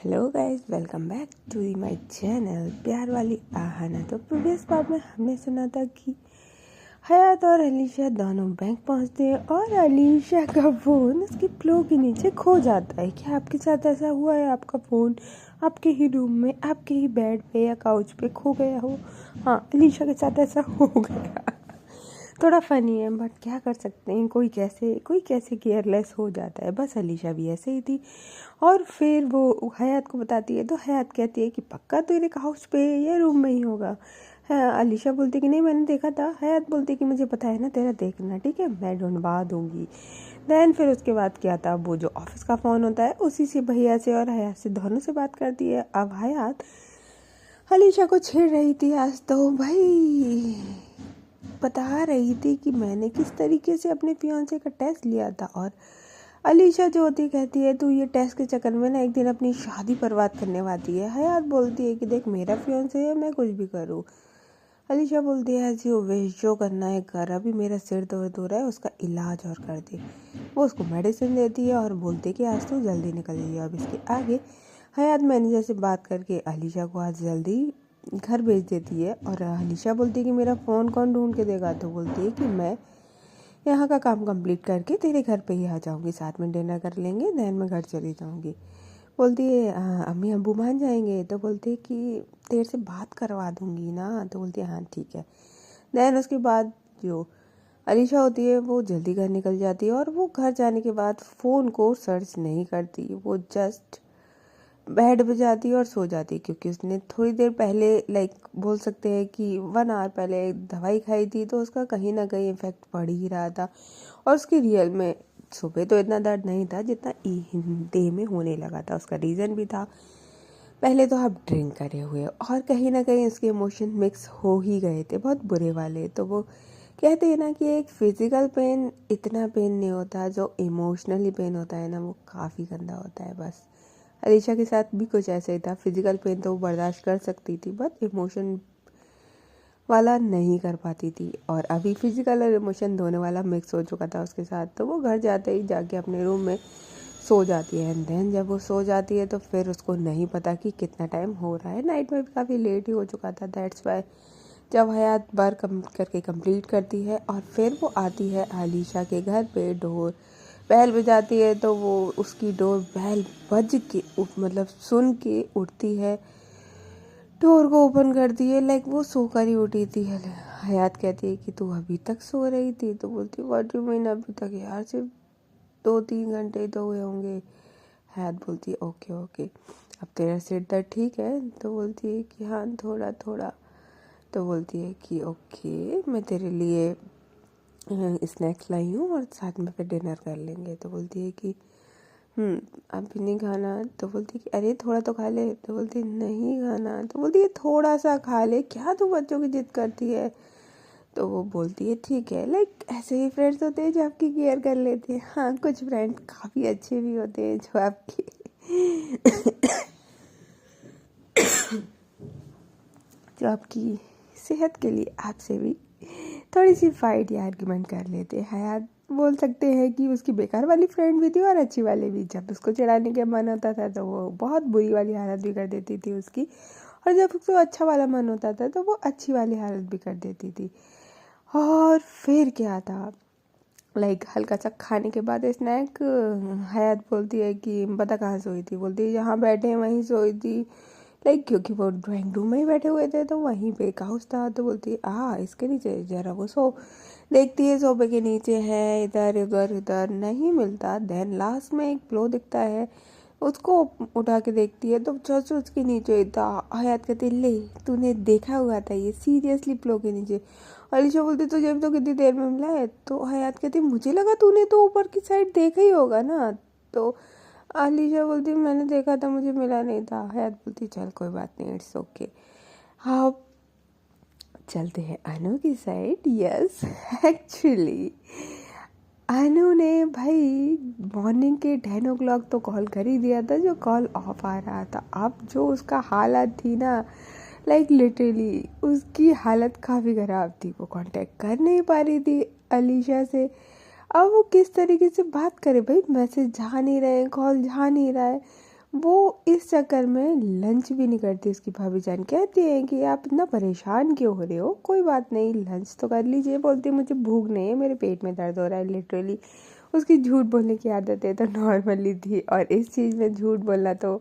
Hello guys, welcome back to my channel प्यार वाली आहाना। तो प्रीवियस पार्ट में हमने सुना था कि हयात और अलीशा दोनों बैंक पहुंचते हैं और अलीशा का फ़ोन उसकी प्लो के नीचे खो जाता है। क्या आपके साथ ऐसा हुआ है? आपका फ़ोन आपके ही रूम में, आपके ही बेड पे या काउच पे खो गया हो? हाँ, अलीशा के साथ ऐसा हो गया। थोड़ा फनी है बट क्या कर सकते हैं, कोई कैसे केयरलेस हो जाता है। बस अलीशा भी ऐसे ही थी। और फिर वो हयात को बताती है तो हयात कहती है कि पक्का तेरे हाउस पे या रूम में ही होगा। हाँ, अलीशा बोलती कि नहीं, मैंने देखा था। हयात बोलती कि मुझे पता है ना तेरा देखना, ठीक है, मैं ढूंढवा दूंगी। देन फिर उसके बाद क्या था, वो जो ऑफिस का फ़ोन होता है उसी से भैया से और हयात से दोनों से बात करती है। अब हयात अलीशा को छेड़ रही थी आज, तो भाई बता रही थी कि मैंने किस तरीके से अपने फियांसे का टेस्ट लिया था। और अलीशा जो होती कहती है तू ये टेस्ट के चक्कर में ना एक दिन अपनी शादी बर्बाद करने वाली है। हयात बोलती है कि देख, मेरा फियांसे है, मैं कुछ भी करूँ। अलीशा बोलती है ऐसी विश जो करना है कर, अभी मेरा सिर दर्द हो रहा है, उसका इलाज और कर दे। वो उसको मेडिसिन देती है और बोलती है कि आज तू जल्दी निकल जाइए। अब इसके आगे हयात मैनेजर से बात करके अलीशा को आज जल्दी घर भेज देती है। और अलीशा बोलती है कि मेरा फ़ोन कौन ढूंढ के देगा? तो बोलती है कि मैं यहाँ का काम कंप्लीट करके तेरे घर पे ही आ जाऊँगी, साथ में डिनर कर लेंगे, देन मैं घर चली जाऊँगी। बोलती है अम्मी अब्बू मान जाएंगे? तो बोलती है कि तेरे से बात करवा दूँगी ना। तो बोलती है हाँ ठीक है। देन उसके बाद जो अलीशा होती है वो जल्दी घर निकल जाती है और वो घर जाने के बाद फ़ोन को सर्च नहीं करती, वो जस्ट बेड पे जाती है और सो जाती है। क्योंकि उसने थोड़ी देर पहले बोल सकते हैं कि 1 आवर पहले दवाई खाई थी, तो उसका कहीं ना कहीं इफेक्ट पड़ ही रहा था। और उसकी रियल में सुबह तो इतना दर्द नहीं था जितना डे में होने लगा था। उसका रीज़न भी था, पहले तो आप ड्रिंक करे हुए और कहीं ना कहीं उसके इमोशन मिक्स हो ही गए थे, बहुत बुरे वाले। तो वो कहते हैं ना कि एक फिज़िकल पेन इतना पेन नहीं होता, जो इमोशनली पेन होता है ना वो काफ़ी गंदा होता है। बस अलीशा के साथ भी कुछ ऐसा ही था। फिजिकल पेन तो वो बर्दाश्त कर सकती थी बट इमोशन वाला नहीं कर पाती थी। और अभी फिजिकल और इमोशन दोनों वाला मिक्स हो चुका था उसके साथ। तो वो घर जाते ही जाके अपने रूम में सो जाती है। एंड देन जब वो सो जाती है तो फिर उसको नहीं पता कि कितना टाइम हो रहा है। नाइट में भी काफ़ी लेट ही हो चुका था। दैट्स वाई जब हयात बार करके कंप्लीट करती है और फिर वो आती है अलीशा के घर पे, डोर बेल बजाती है। तो वो उसकी डोर बेल बज के मतलब सुन के उठती है, डोर को ओपन करती है। वो सोकर ही उठी थी। हयात कहती है कि तू अभी तक सो रही थी? तो बोलती व्हाट यू मीन अभी तक? यार सिर्फ 2-3 घंटे तो हुए होंगे। हयात बोलती है ओके ओके, अब तेरा सिर दर्द ठीक है? तो बोलती है कि हाँ थोड़ा थोड़ा। तो बोलती है कि ओके, मैं तेरे लिए स्नैक्स लाई हूँ और साथ में फिर डिनर कर लेंगे। तो बोलती है कि अभी नहीं खाना। तो बोलती है कि अरे थोड़ा तो खा ले। तो बोलती है नहीं खाना। तो बोलती है थोड़ा सा खा ले, क्या तू बच्चों की जिद करती है? तो वो बोलती है ठीक है। ऐसे ही फ्रेंड्स होते हैं जो आपकी केयर कर लेते हैं। हाँ, कुछ फ्रेंड काफ़ी अच्छे भी होते हैं जो आपकी जो आपकी सेहत के लिए आपसे भी थोड़ी सी फाइट या आर्ग्यूमेंट कर लेते हैं। हयात बोल सकते हैं कि उसकी बेकार वाली फ्रेंड भी थी और अच्छी वाली भी। जब उसको चिढ़ाने का मन होता था तो वो बहुत बुरी वाली हालत भी कर देती थी उसकी, और जब उसको अच्छा वाला मन होता था तो वो अच्छी वाली हालत भी कर देती थी। और फिर क्या था, हल्का सा खाने के बाद स्नैक, हयात बोलती है कि पता कहाँ सोई थी? बोलती है यहाँ बैठे हैं वहीं सोई थी। क्योंकि वो ड्राइंग रूम में ही बैठे हुए थे तो वहीं पे एक हाउस था। तो बोलती है इसके नीचे जरा वो सो देखती है, सोफे के नीचे है, इधर उधर इधर नहीं मिलता। देन लास्ट में एक प्लो दिखता है, उसको उठा के देखती है तो जस्ट उसके नीचे था। हयात कहती ले, तूने देखा हुआ था ये सीरियसली प्लो के नीचे? अलीशा बोलती तुझे भी तो कितनी देर में मिला है? तो हयात कहती मुझे लगा तूने तो ऊपर की साइड देखा ही होगा ना। तो अलीशा बोलती मैंने देखा था, मुझे मिला नहीं था। हयात बोलती चल कोई बात नहीं, इट्स ओके। हाँ, चलते हैं अनु की साइड। यस, एक्चुअली अनु ने भाई मॉर्निंग के 10 o'clock तो कॉल कर ही दिया था, जो कॉल ऑफ आ रहा था। अब जो उसका हालत थी ना, लिटरली उसकी हालत काफ़ी ख़राब थी। वो कांटेक्ट कर नहीं पा रही थी अलीशा से। अब वो किस तरीके से बात करे भाई, मैसेज जा नहीं रहे, कॉल जा नहीं रहा है। वो इस चक्कर में लंच भी नहीं करती। उसकी भाभी जान कहती है कि आप इतना परेशान क्यों हो रहे हो, कोई बात नहीं लंच तो कर लीजिए। बोलती है मुझे भूख नहीं है, मेरे पेट में दर्द हो रहा है। लिटरली उसकी झूठ बोलने की आदत है तो नॉर्मली थी, और इस चीज़ में झूठ बोलना तो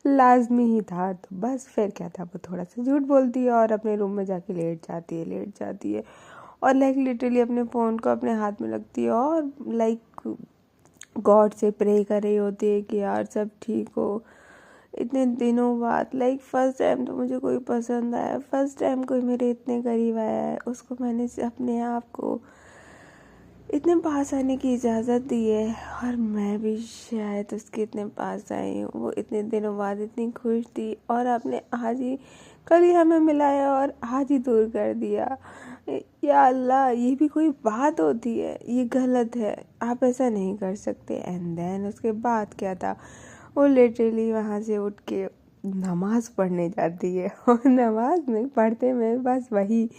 लाजमी ही था। तो बस फिर क्या था, वो थोड़ा सा झूठ बोलती है और अपने रूम में जाके लेट जाती है और लाइक लिटरली अपने फ़ोन को अपने हाथ में लगती है और लाइक गॉड से प्रे कर रही होती है कि यार सब ठीक हो। इतने दिनों बाद लाइक फर्स्ट टाइम तो मुझे कोई पसंद आया, फर्स्ट टाइम कोई मेरे इतने करीब आया है, उसको मैंने अपने आप को इतने पास आने की इजाज़त दी है और मैं भी शायद उसके इतने पास आई हूँ। वो इतने दिनों बाद इतनी खुश थी और आपने आज ही कल ही हमें मिलाया और आज ही दूर कर दिया। या अल्लाह, ये भी कोई बात होती है? ये गलत है, आप ऐसा नहीं कर सकते। एंड देन उसके बाद क्या था, वो लिटरली वहाँ से उठ के नमाज़ पढ़ने जाती है और नमाज में पढ़ते में बस वही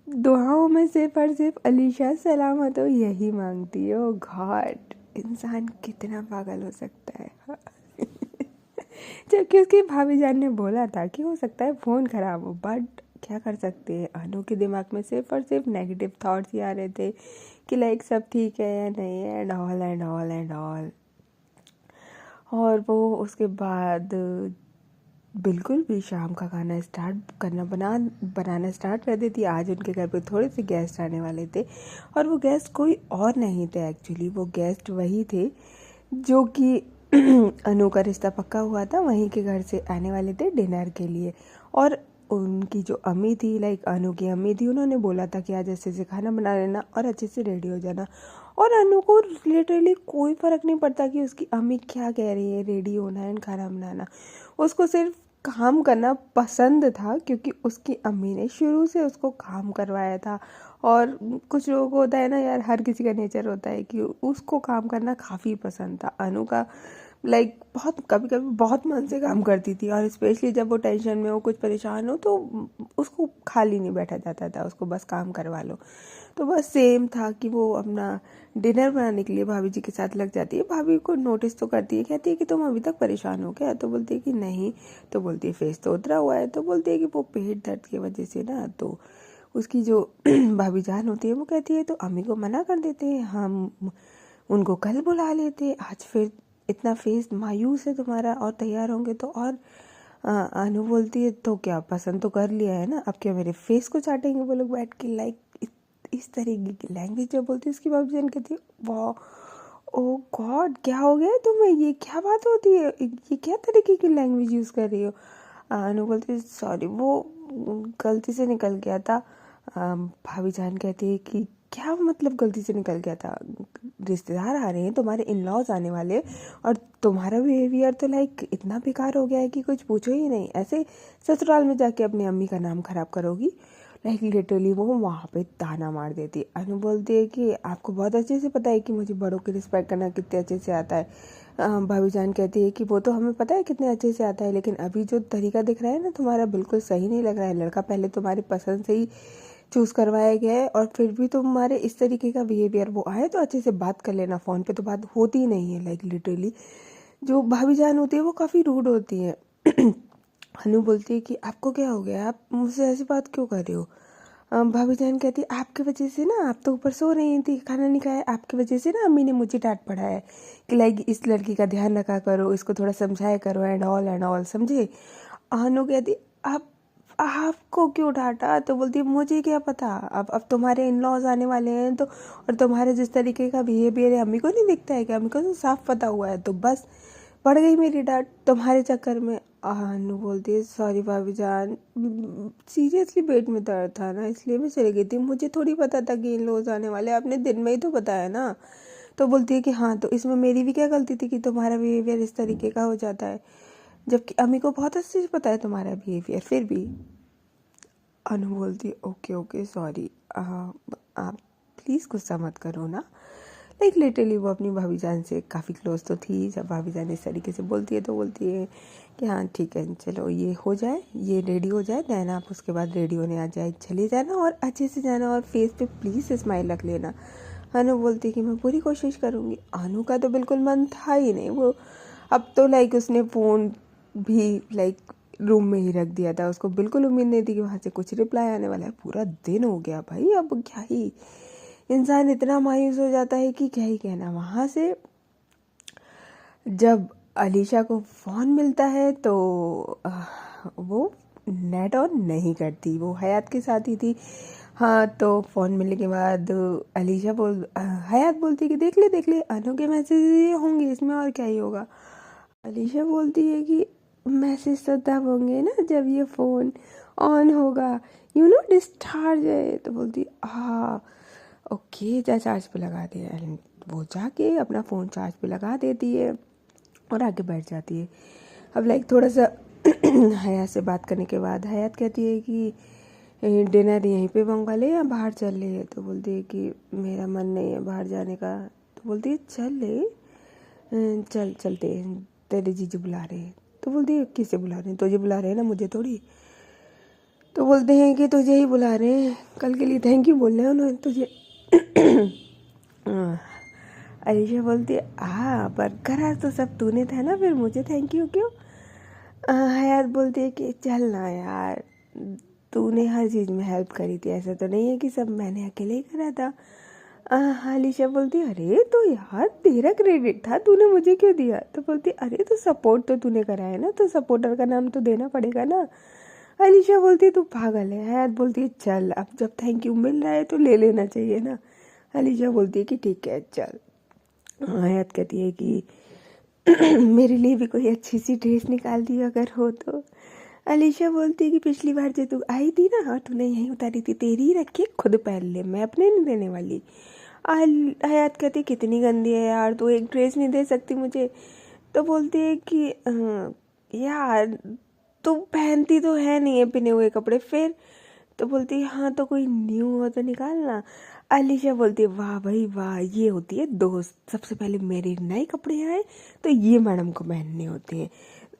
दुआओं में सिर्फ और सिर्फ अलीशा सलामत हो यही मांगती है। ओ गॉड, इंसान कितना पागल हो सकता है। जबकि उसकी भाभी जान ने बोला था कि हो सकता है फ़ोन ख़राब हो, बट क्या कर सकते हैं, अनु के दिमाग में सिर्फ और सिर्फ नेगेटिव थॉट्स ही आ रहे थे कि लाइक सब ठीक है या नहीं है and all and all and all. और वो उसके बाद बिल्कुल भी शाम का खाना स्टार्ट करना बनाना स्टार्ट कर देती। आज उनके घर पे थोड़े से गेस्ट आने वाले थे और वो गेस्ट कोई और नहीं थे, एक्चुअली वो गेस्ट वही थे जो कि अनु का रिश्ता पक्का हुआ था, वहीं के घर से आने वाले थे डिनर के लिए। और उनकी जो अम्मी थी, लाइक अनु की अम्मी थी, उन्होंने बोला था कि आज अच्छे से खाना बना लेना और अच्छे से रेडी हो जाना। और अनु को लिटरली कोई फ़र्क नहीं पड़ता कि उसकी अम्मी क्या कह रही है, रेडी होना एंड खाना बनाना। उसको सिर्फ काम करना पसंद था क्योंकि उसकी अम्मी ने शुरू से उसको काम करवाया था। और कुछ लोगों को होता है ना यार, हर किसी का नेचर होता है कि उसको काम करना काफ़ी पसंद था। अनु का लाइक बहुत कभी कभी बहुत मन से काम करती थी और स्पेशली जब वो टेंशन में हो, कुछ परेशान हो, तो उसको खाली नहीं बैठा जाता था, उसको बस काम करवा लो। तो बस सेम था कि वो अपना डिनर बनाने के लिए भाभी जी के साथ लग जाती है। भाभी को नोटिस तो करती है, कहती है कि तुम अभी तक परेशान हो क्या? तो बोलती है कि नहीं। तो बोलती है फेस तो उतरा हुआ है। तो बोलती है कि वो पेट दर्द की वजह से ना, तो उसकी जो भाभी जान होती है वो कहती है तो अम्मी को मना कर देते हैं, हम उनको कल बुला लेते, आज फिर इतना फेस मायूस है तुम्हारा और तैयार होंगे तो। और अनु बोलती है तो क्या, पसंद तो कर लिया है ना, अब क्या मेरे फेस को चाटेंगे वो लोग बैठ के? लाइक इस तरीके की लैंग्वेज जब बोलती है उसकी भाभी जान कहती है वाह ओ गॉड, क्या हो गया तुम्हें, ये क्या बात होती है, ये क्या तरीके की लैंग्वेज यूज़ कर रही हो? अनु बोलती है सॉरी वो गलती से निकल गया था। भाभी जान कहती है कि क्या मतलब गलती से निकल गया था? रिश्तेदार आ रहे हैं, तुम्हारे इन लॉज आने वाले, और तुम्हारा बिहेवियर तो लाइक इतना बेकार हो गया है कि कुछ पूछो ही नहीं। ऐसे ससुराल में जाके अपनी अम्मी का नाम खराब करोगी? लाइक लिटरली वो वहाँ पे ताना मार देती। अनु बोलती है कि आपको बहुत अच्छे से पता है कि मुझे बड़ों की रिस्पेक्ट करना कितने अच्छे से आता है। भाभी जान कहती है कि वो तो हमें पता है कितने अच्छे से आता है, लेकिन अभी जो तरीका दिख रहा है ना तुम्हारा, बिल्कुल सही नहीं लग रहा है। लड़का पहले तुम्हारी पसंद से ही चूज़ करवाया गया है और फिर भी तुम्हारे इस तरीके का बिहेवियर। वो आए तो अच्छे से बात कर लेना, फ़ोन पे तो बात होती ही नहीं है। लाइक लिटरली जो भाभी जान होती है वो काफ़ी रूड होती है। अनु बोलती है कि आपको क्या हो गया, आप मुझसे ऐसी बात क्यों कर रहे हो? भाभी जान कहती है आपकी वजह से ना, आप तो ऊपर सो रही थी, खाना नहीं खाया, आपकी वजह से ना अम्मी ने मुझे डांट पड़ा है कि लाइक इस लड़की का ध्यान रखा करो, इसको थोड़ा समझाया करो एंड ऑल समझे। अनु कहती आप आपको क्यों डांटा? तो बोलती है मुझे क्या पता, अब तुम्हारे इन लॉज आने वाले हैं तो, और तुम्हारे जिस तरीके का बिहेवियर है अम्मी को नहीं दिखता है क्या? अम्मी को तो साफ पता हुआ है। तो बस बढ़ गई मेरी डांट तुम्हारे चक्कर में। अनु बोलती है सॉरी भाभी जान, सीरियसली पेट में दर्द था ना इसलिए मैं चली गई थी, मुझे थोड़ी पता था कि इन लोग आने वाले, आपने दिन में ही तो बताया ना। तो बोलती है कि हाँ तो इसमें मेरी भी क्या गलती थी कि तुम्हारा बिहेवियर इस तरीके का हो जाता है, जबकि अम्मी को बहुत अच्छे से पता है तुम्हारा बिहेवियर फिर भी। अनु बोलती है ओके ओके सॉरी, आप प्लीज़ गुस्सा मत करो ना। लाइक लिटरली वो अपनी भाभी जान से काफ़ी क्लोज तो थी। जब भाभी जान इस तरीके से बोलती है तो बोलती है कि हाँ ठीक है चलो ये हो जाए, ये रेडी हो जाए, देन आप उसके बाद रेडी होने आ जाए, चले जाना और अच्छे से जाना और फेस पे प्लीज़ स्माइल रख लेना। अनु बोलती है कि मैं पूरी कोशिश करूँगी। अनु का तो बिल्कुल मन था ही नहीं, वो अब तो लाइक उसने फ़ोन भी लाइक रूम में ही रख दिया था, उसको बिल्कुल उम्मीद नहीं थी कि वहाँ से कुछ रिप्लाई आने वाला है। पूरा दिन हो गया भाई, अब क्या ही इंसान इतना मायूस हो जाता है कि क्या ही कहना। वहाँ से जब अलीशा को फ़ोन मिलता है तो वो नेट ऑन नहीं करती, वो हयात के साथ ही थी। हाँ, तो फ़ोन मिलने के बाद हयात बोलती है कि देख ले अनु के मैसेज होंगे इसमें, और क्या ही होगा। अलीशा बोलती है कि मैसेज तो तब होंगे ना जब ये फ़ोन ऑन होगा, डिस्चार्ज है। तो बोलती हाँ ओके, जा चार्ज पे लगा दे। एंड वो जाके अपना फ़ोन चार्ज पे लगा देती है और आगे बैठ जाती है। अब लाइक थोड़ा सा हयात से बात करने के बाद हयात कहती है कि डिनर यहीं पे मंगवा ले या बाहर चल ले। तो बोलती है कि मेरा मन नहीं है बाहर जाने का। तो बोलती है चल ले, चलते हैं, तेरे जीजू बुला रहे हैं। तो बोलती है किसे बुला रहे हैं? तुझे बुला रहे हैं ना, मुझे थोड़ी। तो बोलते हैं कि तुझे ही बुला रहे हैं, कल के लिए थैंक यू बोल रहे हैं उन्होंने तुझे। अलीशा बोलती है हाँ पर करा तो सब तूने था ना, फिर मुझे थैंक यू क्यों? हयात बोलती है कि चल ना यार, तूने हर चीज़ में हेल्प करी थी, ऐसा तो नहीं है कि सब मैंने अकेले ही करा था। अलीशा बोलती है अरे तो यार तेरा क्रेडिट था, तूने मुझे क्यों दिया? तो बोलती अरे तो सपोर्ट तो तूने करा है ना, तो सपोर्टर का नाम तो देना पड़ेगा ना। अलीशा बोलती है तू पागल है। हयात बोलती है चल, अब जब थैंक यू मिल रहा है तो ले लेना चाहिए ना। अलीशा बोलती है कि ठीक है चल। हयात कहती है कि मेरे लिए भी कोई अच्छी सी ड्रेस निकाल दी अगर हो तो। अलीशा बोलती है कि पिछली बार जो तू आई थी ना और तूने यहीं उतारी थी, तेरी ही रखी, खुद पहन ले, मैं अपने नहीं देने वाली। हयात कहती कितनी गंदी है यार, तू एक ड्रेस नहीं दे सकती मुझे? तो बोलती है कि यार तू पहनती तो है नहीं है पिने हुए कपड़े फिर। तो बोलती है हाँ तो कोई न्यू हो तो निकालना। अलीशा बोलती है वाह भाई वाह, ये होती है दोस्त, सबसे पहले मेरे नए कपड़े आए तो ये मैडम को पहनने होते हैं।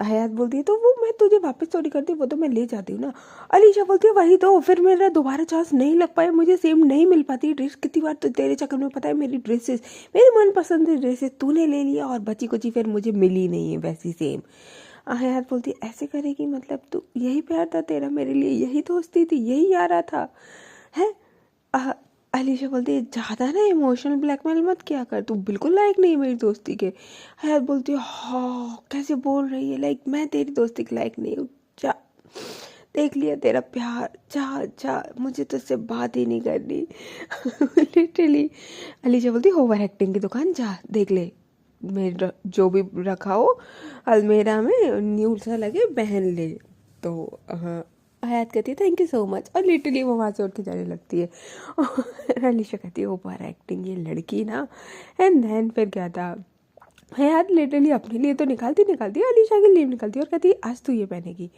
हयात बोलती है तो वो मैं तुझे वापस चोरी करती, वो तो मैं ले जाती हूँ ना। अलीशा बोलती है वही तो, फिर मेरा दोबारा चांस नहीं लग पाया, मुझे सेम नहीं मिल पाती ड्रेस। कितनी बार तो तेरे चक्कर में पता है मेरी ड्रेसेस, मेरी मनपसंद ड्रेसेस तूने ले लिया और बची कुची फिर मुझे मिली नहीं है वैसी सेम। हयात बोलती ऐसे करेगी मतलब? तू यही प्यार था तेरा मेरे लिए, यही दोस्ती थी, यही यारा था है? अलीशा बोलती है ज़्यादा ना इमोशनल ब्लैकमेल मत किया कर, तू बिल्कुल लायक नहीं मेरी दोस्ती के। हयात बोलती है हाँ कैसे बोल रही है, लाइक मैं तेरी दोस्ती के लायक नहीं हूँ, जा देख लिया तेरा प्यार, जा जा, मुझे तुझसे बात ही नहीं करनी। लिटरली अलीशा बोलती ओवर एक्टिंग की दुकान, जा देख ले, मेरा जो भी रखा हो अलमेरा में न्यू सा लगे पहन ले। तो हयात कहती है थैंक यू सो मच, और लिटरली वो वहाँ से उठ के जाने लगती है। और अलीशा कहती है ओवर एक्टिंग ये लड़की ना। एंड देन फिर क्या था, हयात लिटरली अपने लिए तो निकालती अलीशा के लिए निकालती है और कहती है आज तू ये पहनेगी।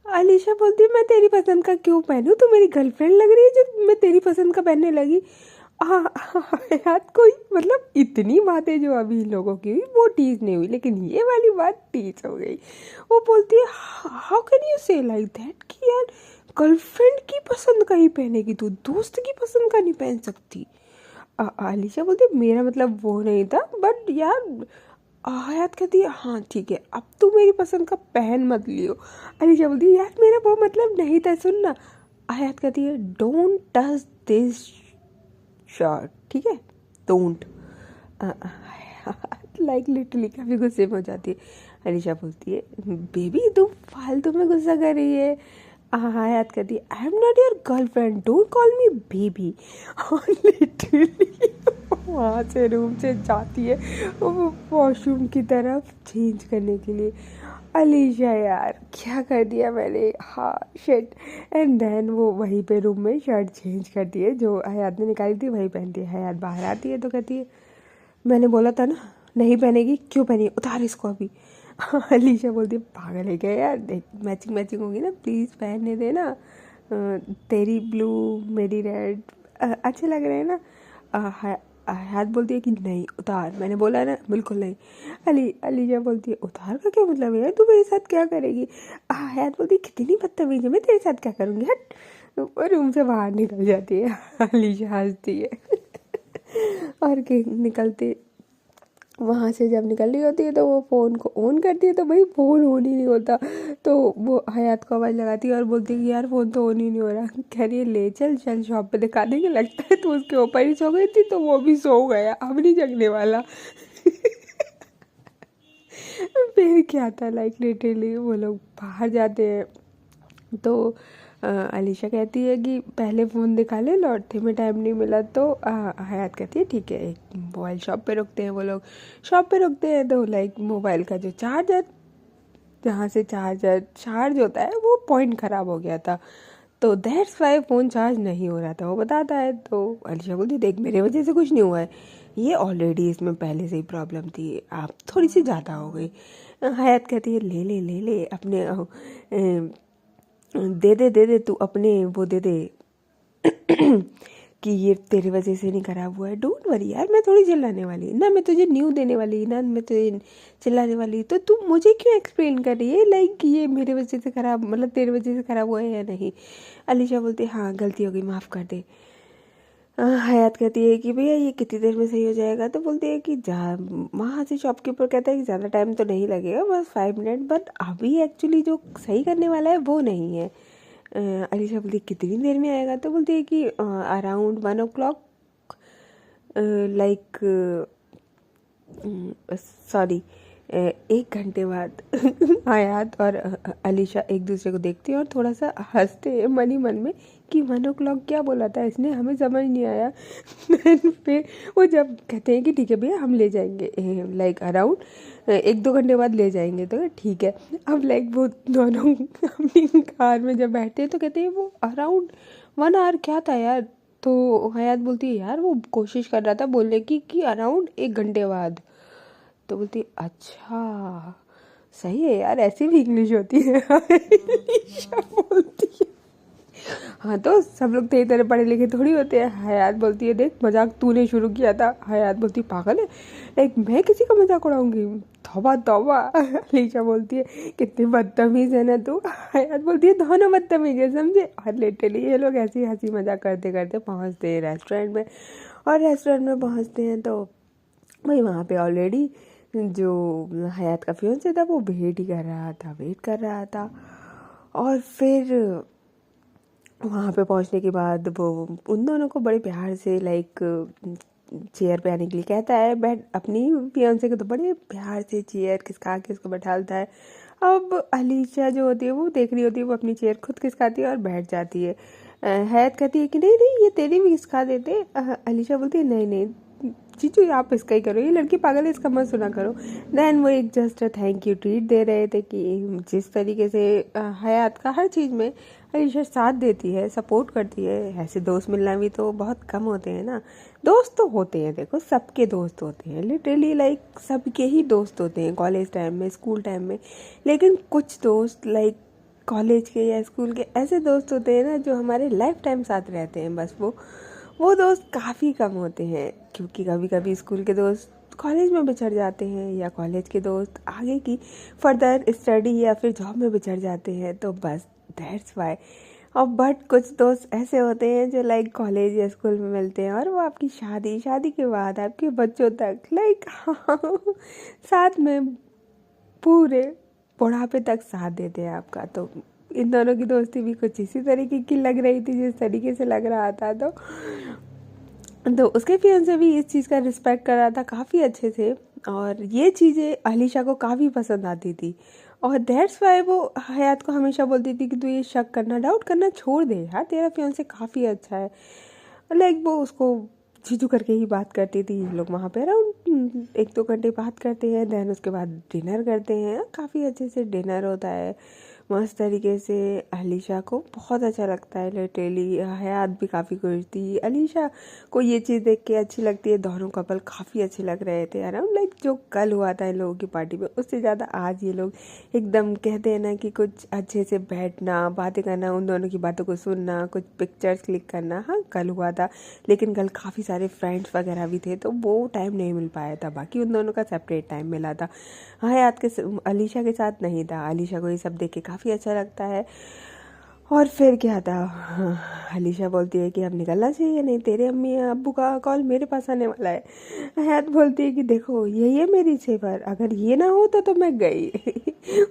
अलीशा बोलती है मैं तेरी पसंद का क्यों पहनूं, तू मेरी गर्लफ्रेंड लग रही है जो मैं तेरी पसंद का पहनने लगी। हयात कोई मतलब इतनी बातें जो अभी इन लोगों की हुई वो टीज नहीं हुई, लेकिन ये वाली बात टीज हो गई। वो बोलती है हाउ कैन यू से लाइक दैट कि यार गर्लफ्रेंड की पसंद का ही पहनेगी तू, दोस्त की पसंद का नहीं पहन सकती। अलीशा बोलती है मेरा मतलब वो नहीं था, बट यार हयात कहती है हाँ ठीक है अब तू मेरी पसंद का पहन मत लियो। अलीशा बोलती है यार मेरा वो मतलब नहीं था, सुन ना। हयात कहती है डोंट टच दिस शर्ट, ठीक है, डोंट। लाइक लिटरली काफ़ी गुस्से में हो जाती है। अलीशा बोलती है बेबी तू फालतू में गुस्सा कर रही है। हयात कहती है I am not your girlfriend, don't call me baby. Literally वहाँ से रूम से जाती है वो वॉशरूम की तरफ चेंज करने के लिए। अलीशा यार क्या कर दिया मैंने, हाँ शिट। एंड देन वो वहीं पे रूम में शर्ट चेंज करती है जो हयात ने निकाली थी, वही पहनती है। हयात बाहर आती है तो कहती है मैंने बोला था ना नहीं पहनेगी, क्यों पहनी, उतार इसको अभी। अलीशा बोलती है पागल है क्या यार, देख मैचिंग होगी ना, प्लीज़ पहनने देना, तेरी ब्लू मेरी रेड अच्छे लग रहे हैं ना। हयात बोलती है कि नहीं उतार, मैंने बोला ना बिल्कुल नहीं। अलीशा बोलती है उतार का क्या मतलब है, तू मेरे साथ क्या करेगी? हयात बोलती है कितनी बदतमीज है, मैं तेरे साथ क्या करूँगी, हट। और रूम से बाहर निकल जाती है। अलीशा हंसती है। और निकलते वहाँ से जब निकल रही होती है तो वो फ़ोन को ऑन करती है तो भाई फ़ोन ऑन ही नहीं होता। तो वो हयात को आवाज़ लगाती है और बोलती है कि यार फ़ोन तो ऑन ही नहीं हो रहा। कह रही है ले चल चल शॉप पे दिखा देंगे। लगता है तो उसके ऊपर ही सो गई थी तो वो भी सो गया, अब नहीं जगने वाला। फिर क्या था, लाइक लिटरली वो लोग बाहर जाते हैं तो अलीशा कहती है कि पहले फ़ोन दिखा ले, लौटते में टाइम नहीं मिला। तो हयात कहती है ठीक है, एक मोबाइल शॉप पे रुकते हैं। वो लोग शॉप पे रुकते हैं तो लाइक मोबाइल का जो चार्जर, जहाँ से चार्जर चार्ज होता है, वो पॉइंट ख़राब हो गया था। तो दैट्स वाई फ़ोन चार्ज नहीं हो रहा था, वो बताता है। तो अलीशा बोलती देख मेरे वजह से कुछ नहीं हुआ है, ये ऑलरेडी इसमें पहले से ही प्रॉब्लम थी, आप थोड़ी सी ज़्यादा हो गई। हयात कहती है ले ले ले ले अपने दे दे तू अपने वो दे दे कि ये तेरे वजह से नहीं खराब हुआ है। डोंट वरी यार, मैं थोड़ी चिल्लाने वाली ना, मैं तुझे न्यू देने वाली ना, मैं तुझे चिल्लाने वाली। तो तू मुझे क्यों एक्सप्लेन कर रही है लाइक ये मेरे वजह से खराब, मतलब तेरे वजह से खराब हुआ है या नहीं। अलीशा बोलती है हाँ गलती हो गई, माफ़ कर दे। हयात कहती है कि भैया ये कितनी देर में सही हो जाएगा। तो बोलती है कि जा, वहाँ से शॉपकीपर कहता है कि ज़्यादा टाइम तो नहीं लगेगा, बस 5 मिनट। बट अभी एक्चुअली जो सही करने वाला है वो नहीं है। अलीशा बोलती कितनी देर में आएगा। तो बोलती है कि अराउंड 1 o'clock, लाइक सॉरी 1 घंटे बाद। हयात और अलीशा एक दूसरे को देखते हैं और थोड़ा सा हंसते हैं मन ही मन में कि 1 o'clock क्या बोला था इसने, हमें समझ नहीं आया। फिर वो जब कहते हैं कि ठीक है भैया हम ले जाएंगे, लाइक अराउंड 1-2 घंटे बाद ले जाएंगे, तो ठीक है। अब लाइक वो दोनों अपनी कार में जब बैठते हैं तो कहते हैं वो अराउंड 1 hour क्या था यार। तो हयात बोलती है यार वो कोशिश कर रहा था बोलने की कि अराउंड 1 घंटे बाद। तो बोलती है अच्छा सही है यार, ऐसी भी इंग्लिश होती है। ईशा बोलती है हाँ तो सब लोग तेरी तरह पढ़े लिखे थोड़ी होते हैं। हयात बोलती है देख मजाक तूने शुरू किया था। हयात बोलती है पागल है, लाइक मैं किसी का मजाक उड़ाऊंगी, तौबा तौबा। अलीशा बोलती है कितनी बदतमीज है ना तू। हयात बोलती है दोनों बदतमीज है समझे। और लिटरली ये लोग ऐसी हंसी मजाक करते करते पहुंचते हैं रेस्टोरेंट में। और रेस्टोरेंट में पहुंचते हैं तो भाई वहाँ पे ऑलरेडी जो हयात का फियांसे था वो वेट कर रहा था। और फिर वहाँ पे पहुँचने के बाद वो उन दोनों को बड़े प्यार से लाइक चेयर पे आने के लिए कहता है। बैठ अपनी फियांसे को तो बड़े प्यार से चेयर खिसका के उसको बैठालता है। अब अलीशा जो होती है वो देख रही होती है, वो अपनी चेयर खुद खिसकाती है और बैठ जाती है। हयात कहती है कि नहीं नहीं ये तेरी भी खिसका देते। अलीशा बोलती है नहीं नहीं जीजू आप इसका ही करो, ये लड़की पागल है इसका मत सुना करो। देन वो एक जस्ट थैंक यू ट्रीट दे रहे थे कि जिस तरीके से हयात का हर चीज़ में अलीशा साथ देती है, सपोर्ट करती है। ऐसे दोस्त मिलना भी तो बहुत कम होते हैं ना। दोस्त तो होते हैं, देखो सबके दोस्त होते हैं, लिटरली लाइक सबके ही दोस्त होते हैं कॉलेज टाइम में, स्कूल टाइम में। लेकिन कुछ दोस्त लाइक कॉलेज के या स्कूल के ऐसे दोस्त होते हैं ना जो हमारे लाइफ टाइम साथ रहते हैं। बस वो दोस्त काफ़ी कम होते हैं, क्योंकि कभी कभी स्कूल के दोस्त कॉलेज में बिछड़ जाते हैं या कॉलेज के दोस्त आगे की फर्दर स्टडी या फिर जॉब में बिछड़ जाते हैं। तो बस दैट्स वाई। और बट कुछ दोस्त ऐसे होते हैं जो लाइक कॉलेज या स्कूल में मिलते हैं और वो आपकी शादी के बाद आपके बच्चों तक लाइक साथ में पूरे बुढ़ापे तक साथ देते हैं आपका। तो इन दोनों की दोस्ती भी कुछ इसी तरीके की लग रही थी जिस तरीके से लग रहा था। तो उसके फियांसे भी इस चीज़ का रिस्पेक्ट कर रहा था काफ़ी अच्छे से। और ये चीज़ें अलीशा को काफ़ी पसंद आती थी। और दैट्स वाई वो हयात को हमेशा बोलती थी कि तू ये शक करना डाउट करना छोड़ दे यार, तेरा फियांसे काफ़ी अच्छा है। लाइक वो उसको जीजू करके ही बात करती थी। लोग वहाँ पे अराउंड 1-2 घंटे बात करते हैं। देन उसके बाद डिनर करते हैं, काफ़ी अच्छे से डिनर होता है मस्त तरीके से। अलीशा को बहुत अच्छा लगता है लिटरली। हयात भी काफ़ी खुश थी, अलीशा को ये चीज़ देख के अच्छी लगती है। दोनों कपल काफ़ी अच्छे लग रहे थे अराउंड लाइक जो कल हुआ था इन लोगों की पार्टी में, उससे ज़्यादा आज ये लोग एकदम कहते हैं ना कि कुछ अच्छे से बैठना बातें करना, उन दोनों की बातों को सुनना, कुछ पिक्चर्स क्लिक करना। हाँ कल हुआ था, लेकिन कल काफ़ी सारे फ्रेंड्स वगैरह भी थे तो वो टाइम नहीं मिल पाया था। बाकी उन दोनों का सेपरेट टाइम मिला था। हयात के अलीशा के साथ नहीं था। अलीशा को ये सब देख के काफ़ी अच्छा लगता है। और फिर क्या था, अलीशा बोलती है कि अब निकलना चाहिए, नहीं तेरे अम्मी अब्बू का कॉल मेरे पास आने वाला है। हयात बोलती है कि देखो यही है मेरी सेवर, अगर ये ना हो तो मैं गई।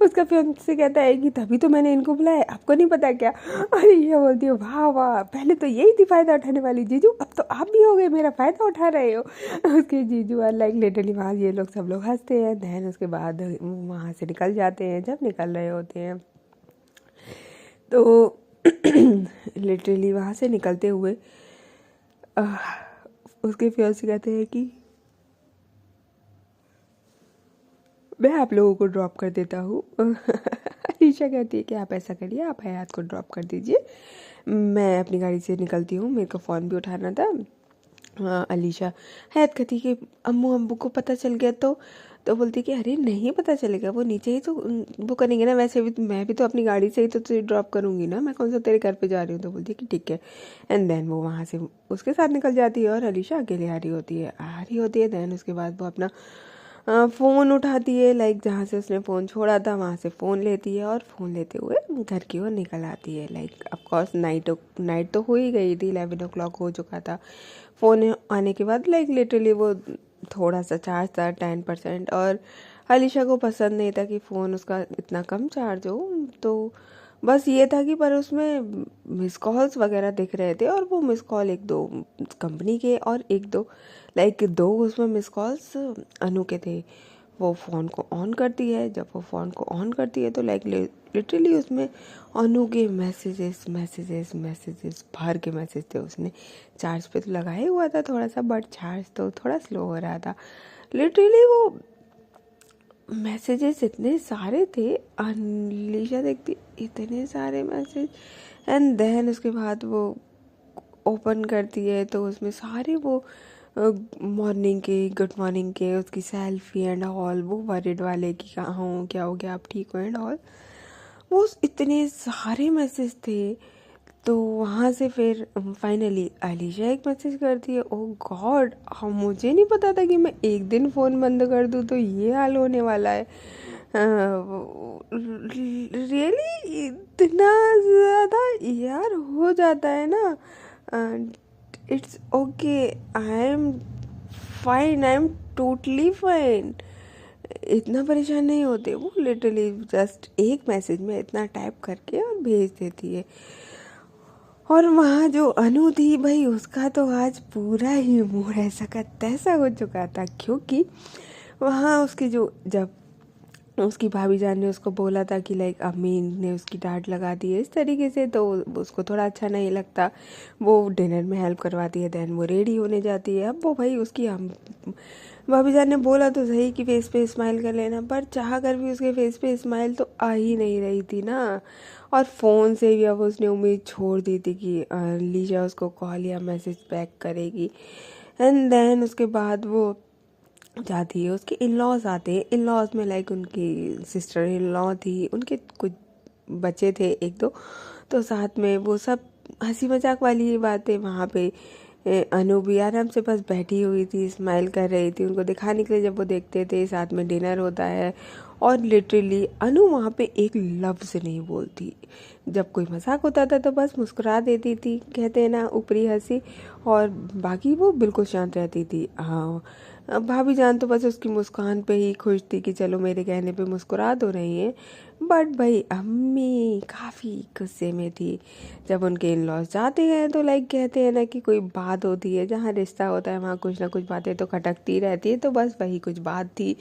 उसका फियांसे कहता है कि तभी तो मैंने इनको बुलाया, आपको नहीं पता क्या। अलीशा बोलती है वाह वाह, पहले तो यही थी फ़ायदा उठाने वाली जीजू, अब तो आप भी हो गए, मेरा फ़ायदा उठा रहे हो। उसके जीजू और लाइक लिटरली वहाँ ये लोग सब लोग हंसते हैं। दैन उसके बाद वहाँ से निकल जाते हैं। जब निकल रहे होते हैं तो लिटरली वहाँ से निकलते हुए आह, उसके फियांसे कहते हैं कि मैं आप लोगों को ड्रॉप कर देता हूँ। अलीशा कहती है कि आप ऐसा करिए, आप हयात को ड्रॉप कर दीजिए, मैं अपनी गाड़ी से निकलती हूँ, मेरे को फ़ोन भी उठाना था। अलीशा हयात कहती है कि अम्मू अम्बू को पता चल गया तो बोलती है कि अरे नहीं पता चलेगा, वो नीचे ही तो वो करेंगे ना, वैसे भी मैं भी तो अपनी गाड़ी से ही तो तुझे ड्रॉप करूँगी ना, मैं कौन सा तेरे घर पे जा रही हूँ। तो बोलती है कि ठीक है। एंड देन वो वहाँ से उसके साथ निकल जाती है और अलीशा अकेले आ रही होती है। देन उसके बाद वो अपना फ़ोन उठाती है, लाइक जहाँ से उसने फ़ोन छोड़ा था वहाँ से फ़ोन लेती है और फ़ोन लेते हुए घर की ओर निकल आती है। लाइक ऑफकोर्स नाइट तो हो ही गई थी, 11 o'clock हो चुका था। फ़ोन आने के बाद लाइक लिटरली वो थोड़ा सा चार्ज था 10%, और अलीशा को पसंद नहीं था कि फ़ोन उसका इतना कम चार्ज हो। तो बस ये था कि पर उसमें मिस कॉल्स वगैरह दिख रहे थे, और वो मिस कॉल एक दो कंपनी के और एक दो लाइक दो उसमें मिस कॉल्स अनु के थे। वो फ़ोन को ऑन करती है, जब वो फ़ोन को ऑन करती है तो लाइक लिटरली उसमें अनु के मैसेजेस मैसेजेस मैसेजेस भर के मैसेज थे। उसने चार्ज पे तो लगाया ही हुआ था थोड़ा सा, बट चार्ज तो थोड़ा स्लो हो रहा था। लिटरली वो मैसेजेस इतने सारे थे, अलीशा देखती इतने सारे मैसेज। एंड देन उसके बाद वो ओपन करती है तो उसमें सारे वो मॉर्निंग के, गुड मॉर्निंग के, उसकी सेल्फी एंड ऑल, वो वरिड वाले कि कहाँ हो, क्या हो गया, आप ठीक हो एंड ऑल, वो इतने सारे मैसेज थे। तो वहाँ से फिर फाइनली अलीशा एक मैसेज करती है, ओ गॉड, हम मुझे नहीं पता था कि मैं एक दिन फ़ोन बंद कर दूँ तो ये हाल होने वाला है। रियली इतना ज़्यादा यार हो जाता है ना। It's okay, I am fine, I am totally fine, इतना परेशान नहीं होते। वो लिटरली जस्ट एक मैसेज में इतना टाइप करके और भेज देती है। और वहाँ जो अनु थी भाई, उसका तो आज पूरा ही मूड ऐसा का तैसा हो चुका था, क्योंकि वहाँ उसकी जो जब उसकी भाभी जान ने उसको बोला था कि लाइक अम्मी ने उसकी डांट लगा दी है इस तरीके से, तो उसको थोड़ा अच्छा नहीं लगता। वो डिनर में हेल्प करवाती है, देन वो रेडी होने जाती है। अब वो भाई उसकी हम भाभी जान ने बोला तो सही कि फेस पे स्माइल कर लेना, पर चाह कर भी उसके फेस पे स्माइल तो आ ही नहीं रही थी ना। और फ़ोन से भी अब उसने उम्मीद छोड़ दी थी कि लीजा उसको कॉल या मैसेज बैक करेगी। एंड देन उसके बाद वो जाती है, उसके इन लॉज आते हैं। इन लॉज में लाइक उनकी सिस्टर इन लॉ थी, उनके कुछ बच्चे थे एक दो, तो साथ में वो सब हंसी मजाक वाली ये बातें वहाँ पे अनु भी आराम से बस बैठी हुई थी, स्माइल कर रही थी उनको दिखाने के लिए। जब वो देखते थे साथ में डिनर होता है, और लिटरली अनु वहाँ पे एक लफ्ज़ नहीं बोलती। जब कोई मजाक होता था तो बस मुस्कुरा देती थी, कहते हैं ना ऊपरी हंसी, और बाकी वो बिल्कुल शांत रहती थी। हाँ, भाभी जान तो बस उसकी मुस्कान पे ही खुश थी कि चलो मेरे कहने पे मुस्कुरा तो रही हैं। बट भाई अम्मी काफ़ी गुस्से में थी। जब उनके इन लॉज जाते हैं तो लाइक कहते हैं ना कि कोई बात होती है, जहाँ रिश्ता होता है वहाँ कुछ ना कुछ बातें तो खटकती रहती है। तो बस वही कुछ बात थी,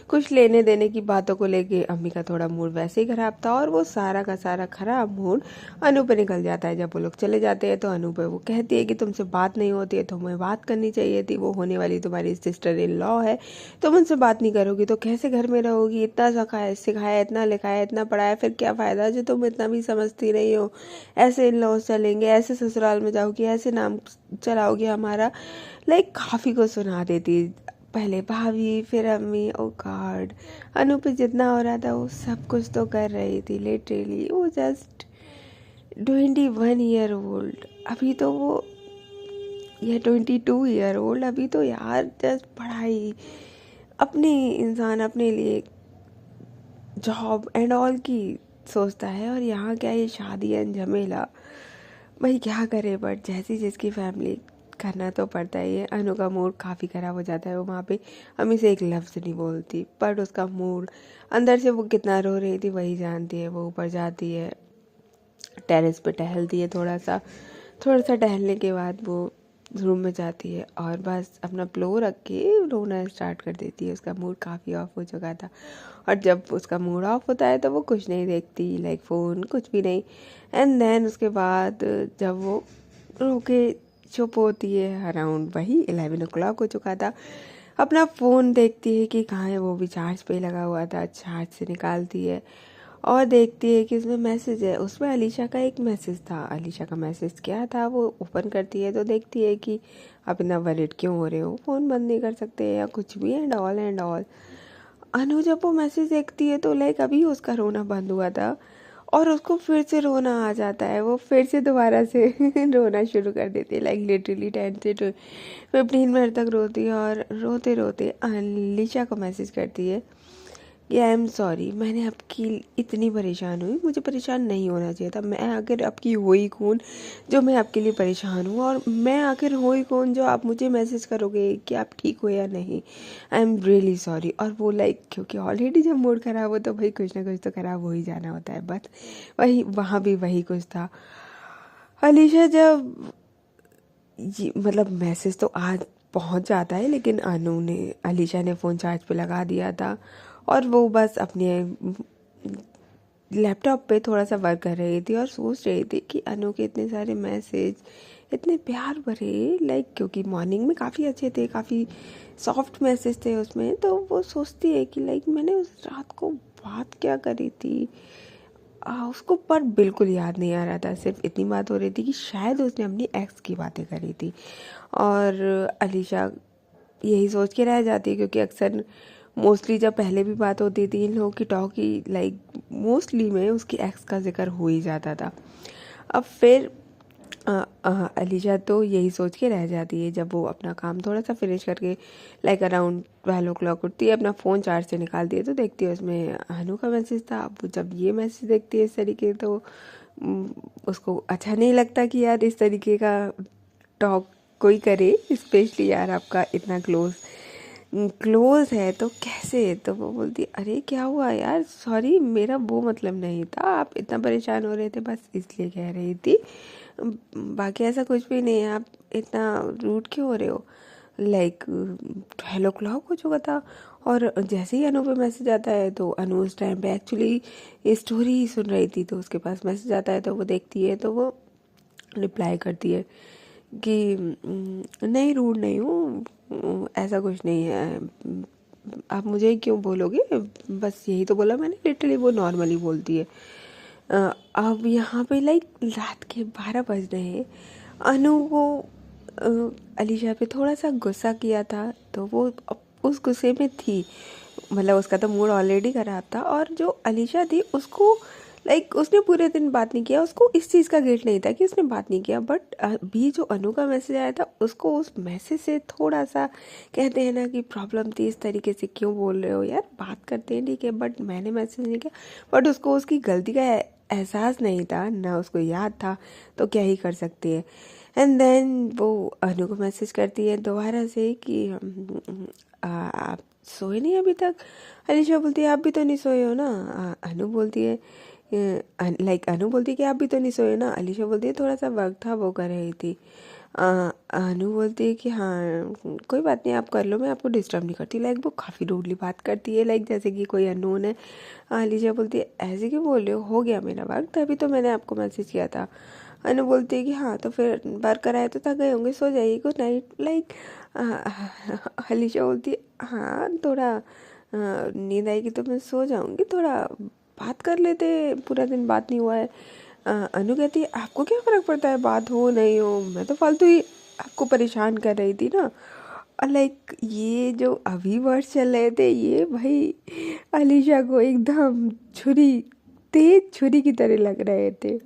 कुछ लेने देने की बातों को लेके अम्मी का थोड़ा मूड वैसे ही ख़राब था, और वो सारा का सारा ख़राब मूड अनु पे निकल जाता है। जब वो लोग चले जाते हैं तो अनु पे वो कहती है कि तुमसे बात नहीं होती है, तुम्हें बात करनी चाहिए थी, वो होने वाली तुम्हारी सिस्टर इन लॉ है, तुम उनसे बात नहीं करोगी तो कैसे घर में रहोगी, इतना सिखाया, इतना लिखाया, इतना पढ़ाया, फिर क्या फ़ायदा जो तुम इतना भी समझती नहीं हो। ऐसे इन लॉज चलेंगे, ऐसे ससुराल में जाओगी, ऐसे नाम चलाओगी हमारा। लाइक काफ़ी कुछ सुना देती, पहले भाभी फिर अम्मी। ओ गॉड, अनु पे जितना हो रहा था वो सब कुछ तो कर रही थी। लिटरली वो जस्ट 21 ईयर ओल्ड, अभी तो वो, या 22 ईयर ओल्ड, अभी तो यार जस्ट पढ़ाई, अपने इंसान अपने लिए जॉब एंड ऑल की सोचता है। और यहाँ क्या ये शादी है झमेला, भाई क्या करे, बट जैसी जिसकी फैमिली करना तो पड़ता ही है। अनु का मूड काफ़ी ख़राब हो जाता है, वो वहाँ पे अम्मी से एक लफ्ज़ नहीं बोलती, बट उसका मूड अंदर से वो कितना रो रही थी वही जानती है। वो ऊपर जाती है, टेरेस पे टहलती है, थोड़ा सा टहलने के बाद वो रूम में जाती है और बस अपना प्लो रख के रोना स्टार्ट कर देती है। उसका मूड काफ़ी ऑफ हो चुका था, और जब उसका मूड ऑफ होता है तो वो कुछ नहीं देखती, लाइक फ़ोन कुछ भी नहीं। एंड देन उसके बाद जब वो रो के चुप होती है, अराउंड वही 11 o'clock हो चुका था, अपना फ़ोन देखती है कि कहाँ है, वो भी चार्ज पे लगा हुआ था। चार्ज से निकालती है और देखती है कि उसमें मैसेज है। उसमें अलीशा का एक मैसेज था। अलीशा का मैसेज क्या था, वो ओपन करती है तो देखती है कि आप इतना वरीड क्यों हो रहे हो, फ़ोन बंद नहीं कर सकते या कुछ भी, एंड ऑल। अनु जब वो मैसेज देखती है तो लाइक अभी उसका रोना बंद हुआ था और उसको फिर से रोना आ जाता है। वो फिर से दोबारा से रोना शुरू कर देती है, लाइक लिटरली 10 से 15 मिनट तक रोती है। और रोते रोते अलीशा को मैसेज करती है कि आई एम सॉरी, मैंने आपकी इतनी परेशान हुई, मुझे परेशान नहीं होना चाहिए था। मैं आखिर आपकी हुई कौन जो मैं आपके लिए परेशान हूँ, और मैं आखिर हुई कौन जो आप मुझे मैसेज करोगे कि आप ठीक हो या नहीं। I am really sorry. और वो लाइक, क्योंकि ऑलरेडी जब मूड ख़राब हो तो भाई कुछ ना कुछ तो ख़राब हो ही जाना होता है, बस वही वहाँ भी वही कुछ था। अलीशा जब मतलब मैसेज तो आज पहुंच जाता है, लेकिन अलीशा ने फ़ोन चार्ज पे लगा दिया था और वो बस अपने लैपटॉप पे थोड़ा सा वर्क कर रही थी और सोच रही थी कि अनु के इतने सारे मैसेज, इतने प्यार भरे, लाइक क्योंकि मॉर्निंग में काफ़ी अच्छे थे, काफ़ी सॉफ्ट मैसेज थे उसमें। तो वो सोचती है कि लाइक मैंने उस रात को बात क्या करी थी, उसको पर बिल्कुल याद नहीं आ रहा था। सिर्फ इतनी बात हो रही थी कि शायद उसने अपनी एक्स की बातें करी थी। और अलीशा यही सोच के रह जाती है, क्योंकि अक्सर मोस्टली जब पहले भी बात होती थी इन लोगों की टॉक की, लाइक मोस्टली में उसकी एक्स का जिक्र हो ही जाता था। अब फिर अलीशा तो यही सोच के रह जाती है। जब वो अपना काम थोड़ा सा फिनिश करके लाइक अराउंड 12 o'clock उठती है, अपना फ़ोन चार्ज से निकालती है तो देखती है उसमें अनु का मैसेज था। अब जब ये मैसेज देखती है इस तरीके, तो उसको अच्छा नहीं लगता कि यार इस तरीके का टॉक कोई करे, स्पेशली यार आपका इतना क्लोज है तो कैसे। तो वो बोलती अरे क्या हुआ यार, सॉरी मेरा वो मतलब नहीं था, आप इतना परेशान हो रहे थे बस इसलिए कह रही थी, बाकी ऐसा कुछ भी नहीं है, आप इतना रूड क्यों हो रहे हो। लाइक 12 o'clock हो चुका था और जैसे ही अनु पे मैसेज आता है तो अनु उस टाइम पे एक्चुअली स्टोरी सुन रही थी, तो उसके पास मैसेज आता है तो वो देखती है, तो वो रिप्लाई करती है कि नहीं रूड नहीं हूँ, ऐसा कुछ नहीं है, आप मुझे क्यों बोलोगे, बस यही तो बोला मैंने। लिटरली वो नॉर्मली बोलती है। अब यहाँ पे लाइक रात के 12 बज रहे हैं। अनु को अलीशा पे थोड़ा सा गुस्सा किया था, तो वो उस गुस्से में थी, मतलब उसका तो मूड ऑलरेडी खराब था। और जो अलीशा थी उसको लाइक उसने पूरे दिन बात नहीं किया, उसको इस चीज़ का गिल्ट नहीं था कि उसने बात नहीं किया। बट अभी जो अनु का मैसेज आया था उसको उस मैसेज से थोड़ा सा, कहते हैं ना कि प्रॉब्लम थी, इस तरीके से क्यों बोल रहे हो यार, बात करते हैं ठीक है, बट मैंने मैसेज नहीं किया। बट उसको उसकी गलती का एहसास नहीं था ना, उसको याद था, तो क्या ही कर सकती है। एंड देन वो अनु को मैसेज करती है दोबारा से कि आप सोए नहीं अभी तक। अलीशा बोलती है आप भी तो नहीं सोए हो ना। अनु बोलती है अनु बोलती है कि आप भी तो नहीं सोए ना। अलीशा बोलती है थोड़ा सा वर्क था वो कर रही थी। अनु बोलती है कि हाँ कोई बात नहीं आप कर लो, मैं आपको डिस्टर्ब नहीं करती। लाइक वो काफ़ी रूडली बात करती है, लाइक जैसे कि कोई अननोन है। अलीशा बोलती है ऐसे क्यों बोल रहे हो गया मेरा वर्क, तभी तो मैंने आपको मैसेज किया था। अनु बोलती है कि हाँ तो फिर वर्क कराए तो थक गए होंगे, सो जाइए, गुड नाइट। लाइक अलीशा बोलती है हाँ थोड़ा नींद आएगी तो मैं सो जाऊँगी, थोड़ा बात कर लेते, पूरा दिन बात नहीं हुआ है। अनु कहती है आपको क्या फ़र्क पड़ता है बात हो नहीं हो, मैं तो फालतू ही आपको परेशान कर रही थी ना। और लाइक ये जो अभी वर्ड्स चल रहे थे ये भाई अलीशा को एकदम तेज छुरी की तरह लग रहे थे।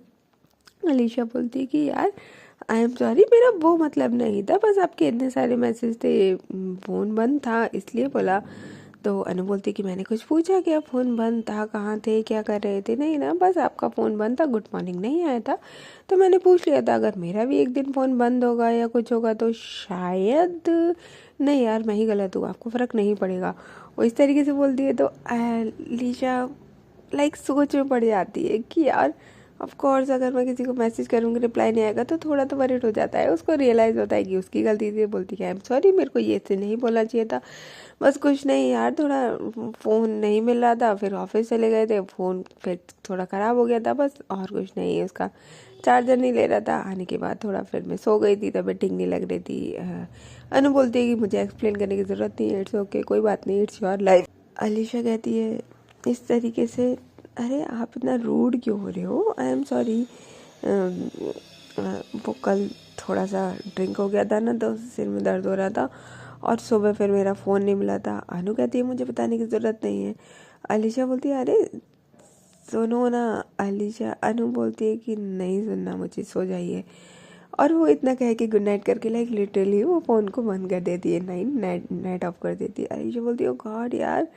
अलीशा बोलती कि यार आई एम सॉरी, मेरा वो मतलब नहीं था, बस आपके इतने सारे मैसेज थे, फ़ोन बंद था इसलिए बोला। तो अनु बोलती कि मैंने कुछ पूछा क्या, फ़ोन बंद था, कहाँ थे, क्या कर रहे थे? नहीं ना, बस आपका फ़ोन बंद था, गुड मॉर्निंग नहीं आया था, तो मैंने पूछ लिया था अगर मेरा भी एक दिन फ़ोन बंद होगा या कुछ होगा तो शायद, नहीं यार मैं ही गलत हूँ, आपको फ़र्क नहीं पड़ेगा। वो इस तरीके से बोलती है तो अलीशा लाइक सोच में पड़ जाती है कि यार ऑफ कोर्स अगर मैं किसी को मैसेज करूँगी रिप्लाई नहीं आएगा तो थोड़ा तो वरीड हो जाता है, उसको रियलाइज़ होता है कि उसकी गलती थी। बोलती है आई एम सॉरी, मेरे को ये से नहीं बोलना चाहिए था, बस कुछ नहीं यार, थोड़ा फ़ोन नहीं मिल रहा था, फिर ऑफिस चले गए थे, फ़ोन फिर थोड़ा ख़राब हो गया था, बस और कुछ नहीं है। उसका चार्जर नहीं ले रहा था, आने के बाद थोड़ा फिर मैं सो गई थी, तबीयत ठीक नहीं लग रही थी। अनु बोलती है कि मुझे एक्सप्लेन करने की ज़रूरत नहीं है, इट्स ओके, कोई बात नहीं, इट्स योर लाइफ। अलीशा कहती है इस तरीके से, अरे आप इतना रूड क्यों हो रहे हो, आई एम सॉरी, वो कल थोड़ा सा ड्रिंक हो गया था ना तो सिर में दर्द हो रहा था और सुबह फिर मेरा फ़ोन नहीं मिला था। अनु कहती है मुझे बताने की ज़रूरत नहीं है। अलीशा बोलती है अरे सुनो ना। अनु बोलती है कि नहीं सुनना मुझे, सो जाइए। और वो इतना कह के गुड नाइट करके लाइक लिटरली वो फ़ोन को बंद कर देती है, नेट ऑफ कर देती है। अलीशा बोलती है ओ गॉड यार,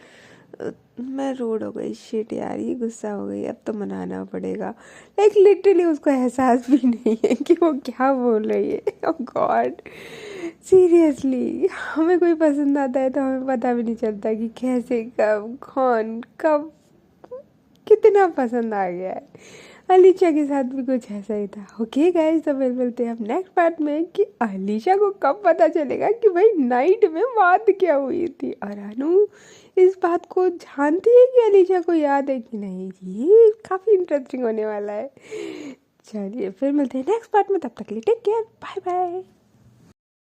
मैं रूड हो गई, शिट यार, ये गुस्सा हो गई, अब तो मनाना पड़ेगा। लाइक लिटरली उसको एहसास भी नहीं है कि वो क्या बोल रही है। ओह गॉड, सीरियसली हमें कोई पसंद आता है तो हमें पता भी नहीं चलता कि कैसे, कब, कौन, कब, कितना पसंद आ गया है। अलीशा के साथ भी कुछ ऐसा ही था। ओके गाइस, तो फिर मिलते हैं अब नेक्स्ट पार्ट में कि अलीशा को कब पता चलेगा कि भाई नाइट में बात क्या हुई थी, और अनु इस बात को जानती है कि अलीशा को याद है कि नहीं। ये काफ़ी इंटरेस्टिंग होने वाला है। चलिए फिर मिलते हैं नेक्स्ट पार्ट में, तब तक के लिए टेक केयर, बाय बाय।